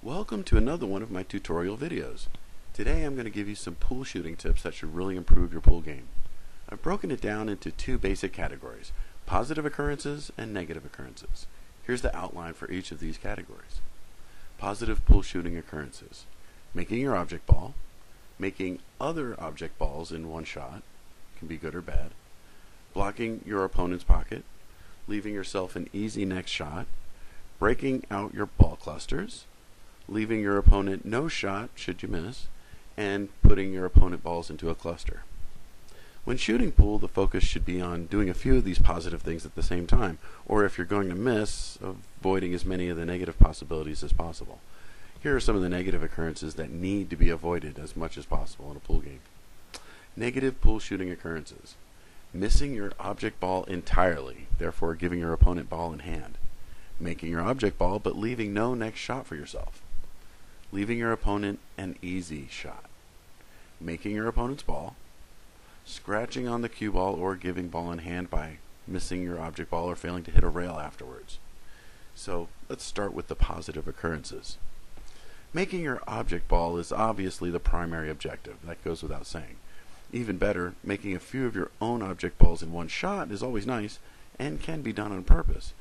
Welcome to another one of my tutorial videos. Today I'm going to give you some pool shooting tips that should really improve your pool game. I've broken it down into two basic categories, positive occurrences and negative occurrences. Here's the outline for each of these categories. Positive pool shooting occurrences: making your object ball, making other object balls in one shot, can be good or bad, blocking your opponent's pocket, leaving yourself an easy next shot, breaking out your ball clusters, leaving your opponent no shot should you miss, and putting your opponent balls into a cluster. When shooting pool, the focus should be on doing a few of these positive things at the same time, or if you're going to miss, avoiding as many of the negative possibilities as possible. Here are some of the negative occurrences that need to be avoided as much as possible in a pool game. Negative pool shooting occurrences: missing your object ball entirely, therefore giving your opponent ball in hand. Making your object ball but leaving no next shot for yourself. Leaving your opponent an easy shot. Making your opponent's ball. Scratching on the cue ball or giving ball in hand by missing your object ball or failing to hit a rail afterwards. So let's start with the positive occurrences. Making your object ball is obviously the primary objective. That goes without saying. Even better, making a few of your own object balls in one shot is always nice and can be done on purpose.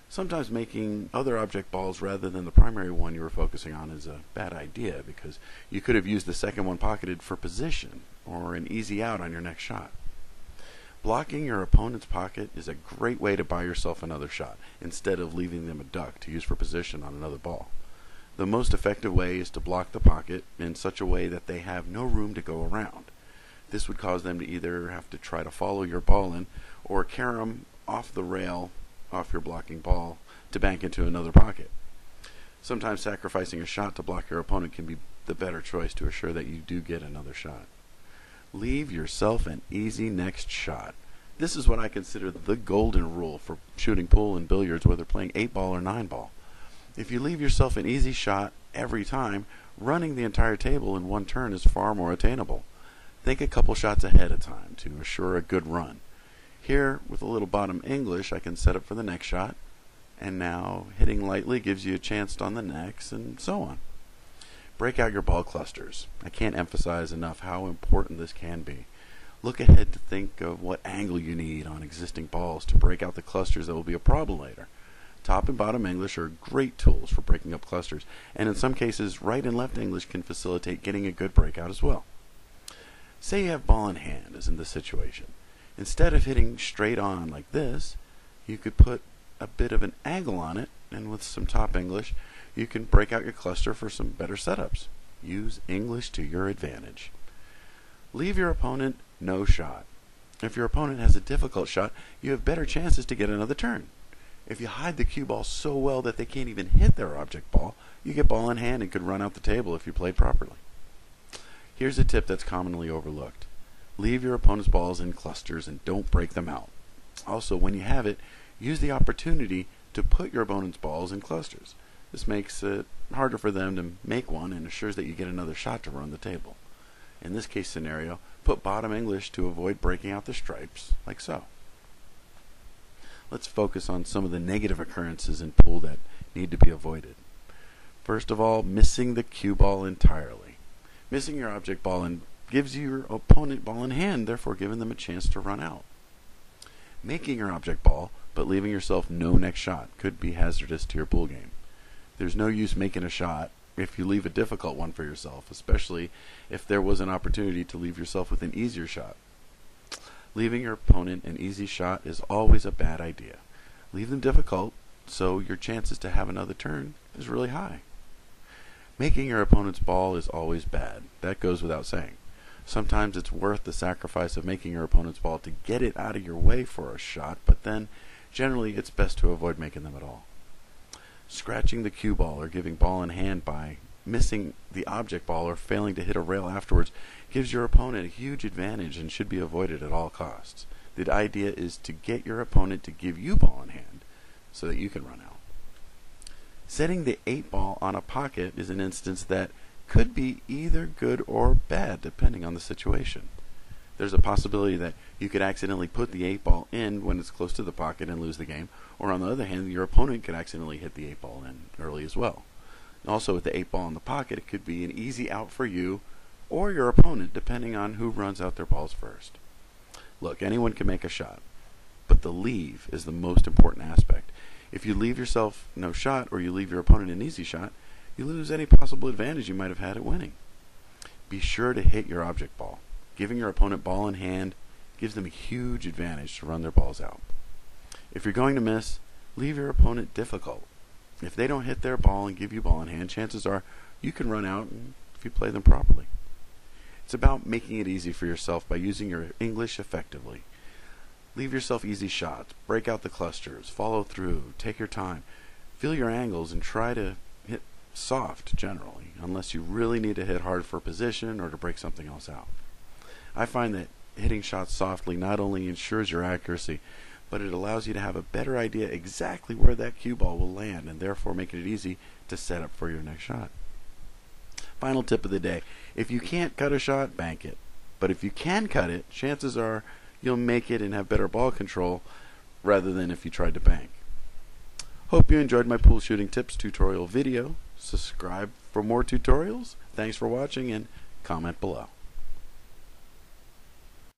Sometimes making other object balls rather than the primary one you were focusing on is a bad idea because you could have used the second one pocketed for position or an easy out on your next shot. Blocking your opponent's pocket is a great way to buy yourself another shot instead of leaving them a duck to use for position on another ball. The most effective way is to block the pocket in such a way that they have no room to go around. This would cause them to either have to try to follow your ball in or carry them off the rail off your blocking ball to bank into another pocket. Sometimes sacrificing a shot to block your opponent can be the better choice to assure that you do get another shot. Leave yourself an easy next shot. This is what I consider the golden rule for shooting pool and billiards, whether playing 8-ball or 9-ball. If you leave yourself an easy shot every time, running the entire table in one turn is far more attainable. Think a couple shots ahead of time to assure a good run. Here, with a little bottom English, I can set up for the next shot, and now hitting lightly gives you a chance on the next, and so on. Break out your ball clusters. I can't emphasize enough how important this can be. Look ahead to think of what angle you need on existing balls to break out the clusters that will be a problem later. Top and bottom English are great tools for breaking up clusters, and in some cases, right and left English can facilitate getting a good breakout as well. Say you have ball in hand, as in this situation. Instead of hitting straight on like this, you could put a bit of an angle on it, and with some top English, you can break out your cluster for some better setups. Use English to your advantage. Leave your opponent no shot. If your opponent has a difficult shot, you have better chances to get another turn. If you hide the cue ball so well that they can't even hit their object ball, you get ball in hand and could run out the table if you played properly. Here's a tip that's commonly overlooked. Leave your opponent's balls in clusters and don't break them out. Also, when you have it, use the opportunity to put your opponent's balls in clusters. This makes it harder for them to make one and assures that you get another shot to run the table. In this case scenario, put bottom English to avoid breaking out the stripes, like so. Let's focus on some of the negative occurrences in pool that need to be avoided. First of all, missing the cue ball entirely. Missing your object ball and gives your opponent ball in hand, therefore giving them a chance to run out. Making your object ball, but leaving yourself no next shot could be hazardous to your pool game. There's no use making a shot if you leave a difficult one for yourself, especially if there was an opportunity to leave yourself with an easier shot. Leaving your opponent an easy shot is always a bad idea. Leave them difficult, so your chances to have another turn is really high. Making your opponent's ball is always bad. That goes without saying. Sometimes it's worth the sacrifice of making your opponent's ball to get it out of your way for a shot, but then generally it's best to avoid making them at all. Scratching the cue ball or giving ball in hand by missing the object ball or failing to hit a rail afterwards gives your opponent a huge advantage and should be avoided at all costs. The idea is to get your opponent to give you ball in hand so that you can run out. Setting the 8-ball on a pocket is an instance that could be either good or bad depending on the situation. There's a possibility that you could accidentally put the 8-ball in when it's close to the pocket and lose the game, or on the other hand, your opponent could accidentally hit the 8-ball in early as well. Also, with the 8-ball in the pocket, it could be an easy out for you or your opponent, depending on who runs out their balls first. Look, anyone can make a shot, but the leave is the most important aspect. If you leave yourself no shot, or you leave your opponent an easy shot, you lose any possible advantage you might have had at winning. Be sure to hit your object ball. Giving your opponent ball in hand gives them a huge advantage to run their balls out. If you're going to miss, leave your opponent difficult. If they don't hit their ball and give you ball in hand, chances are you can run out if you play them properly. It's about making it easy for yourself by using your English effectively. Leave yourself easy shots, break out the clusters, follow through, take your time, feel your angles, and try to hit soft generally, unless you really need to hit hard for position or to break something else out. I find that hitting shots softly not only ensures your accuracy, but it allows you to have a better idea exactly where that cue ball will land, and therefore making it easy to set up for your next shot. Final tip of the day: if you can't cut a shot, bank it. But if you can cut it, chances are you'll make it and have better ball control rather than if you tried to bank. Hope you enjoyed my pool shooting tips tutorial video. Subscribe for more tutorials. Thanks for watching, and comment below.